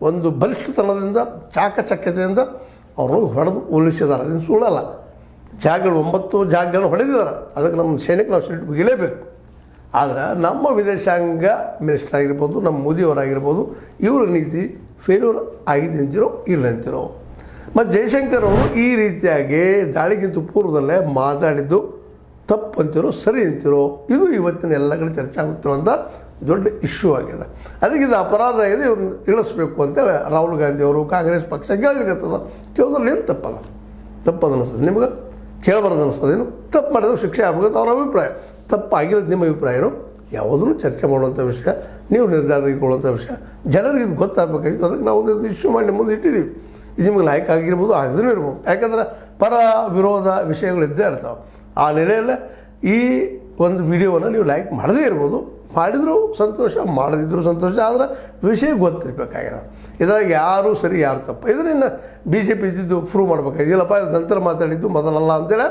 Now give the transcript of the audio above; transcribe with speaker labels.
Speaker 1: ಒಂದು ಬಲಿಷ್ಠತನದಿಂದ ಚಾಕಚಕ್ಯತೆಯಿಂದ ಅವ್ರನ್ನ ಹೊಡೆದು ಉಳಿಸಿದ್ದಾರೆ. ಅದನ್ನು ಸುಳ್ಳಲ್ಲ. ಜಾಗಗಳು 9 ಜಾಗಗಳನ್ನ ಹೊಡೆದಿದ್ದಾರೆ. ಅದಕ್ಕೆ ನಮ್ಮ ಸೈನಿಕ ನಾವು ಸೆಲ್ಯೂಟ್ ಮುಗಿಲೇಬೇಕು. ಆದರೆ ನಮ್ಮ ವಿದೇಶಾಂಗ ಮಿನಿಸ್ಟರ್ ಆಗಿರ್ಬೋದು, ನಮ್ಮ ಮೋದಿಯವರಾಗಿರ್ಬೋದು, ಇವರ ನೀತಿ ಫೇಲ್ಯೂರ್ ಆಗಿದೆ ಅಂತಿರೋ ಇಲ್ಲ ಅಂತಿರೋ. ಮತ್ತು ಜಯಶಂಕರ್ ಅವರು ಈ ರೀತಿಯಾಗಿ ದಾಳಿಗಿಂತ ಪೂರ್ವದಲ್ಲೇ ಮಾತಾಡಿದ್ದು ತಪ್ಪು ಅಂತಿರೋ ಸರಿ ಅಂತಿರೋ, ಇದು ಇವತ್ತಿನ ಎಲ್ಲ ಕಡೆ ಚರ್ಚೆ ಆಗುತ್ತಿರುವಂಥ ದೊಡ್ಡ ಇಶ್ಯೂ ಆಗಿದೆ. ಅದಕ್ಕೆ ಇದು ಅಪರಾಧ ಆಗಿದೆ, ಇವ್ರನ್ನ ಇಳಿಸ್ಬೇಕು ಅಂತೇಳಿ ರಾಹುಲ್ ಗಾಂಧಿ ಅವರು ಕಾಂಗ್ರೆಸ್ ಪಕ್ಷ ಕೇಳಲಿಕ್ಕತ್ತದ. ಕೇಳೋದ್ರಲ್ಲಿ ಏನು ತಪ್ಪದು ಅನ್ನಿಸ್ತದೆ ನಿಮ್ಗೆ? ಕೇಳಬಾರ್ದು ಅನ್ನಿಸ್ತದೇನು? ತಪ್ಪು ಮಾಡಿದ್ರೆ ಶಿಕ್ಷೆ ಆಗ್ಬೇಕಂತ ಅವ್ರ ಅಭಿಪ್ರಾಯ. ತಪ್ಪಾಗಿರೋದು ನಿಮ್ಮ ಅಭಿಪ್ರಾಯ ಏನು? ಯಾವುದನ್ನು ಚರ್ಚೆ ಮಾಡುವಂಥ ವಿಷಯ, ನೀವು ನಿರ್ಧಾರ ತೆಗೆದುಕೊಳ್ಳುವಂಥ ವಿಷಯ. ಜನರಿಗೆ ಇದು ಗೊತ್ತಾಗಬೇಕಾಗಿತ್ತು. ಅದಕ್ಕೆ ನಾವು ಒಂದು ಇಶ್ಯೂ ಮಾಡಿ ಮುಂದೆ ಇಟ್ಟಿದ್ದೀವಿ. ಇದು ನಿಮಗೆ ಲೈಕ್ ಆಗಿರ್ಬೋದು, ಆಗದೇ ಇರ್ಬೋದು. ಯಾಕಂದ್ರೆ ಪರ ವಿರೋಧ ವಿಷಯಗಳು ಇದ್ದೇ ಇರ್ತಾವೆ. ಆ ನೆಲೆಯಲ್ಲೇ ಈ ಒಂದು ವಿಡಿಯೋವನ್ನು ನೀವು ಲೈಕ್ ಮಾಡದೇ ಇರ್ಬೋದು, ಮಾಡಿದರೂ ಸಂತೋಷ, ಮಾಡದಿದ್ದರೂ ಸಂತೋಷ. ಆದರೆ ವಿಷಯ ಗೊತ್ತಿರಬೇಕಾಗಿದೆ. ಇದ್ರಾಗ ಯಾರು ಸರಿ ಯಾರು ತಪ್ಪು, ಇದನ್ನು BJP ಇದ್ದಿದ್ದು ಪ್ರೂವ್ ಮಾಡಬೇಕಾಗಿದೆ. ಇಲ್ಲಪ್ಪ ನಂತರ ಮಾತಾಡಿದ್ದು ಮೊದಲಲ್ಲ ಅಂತೇಳಿ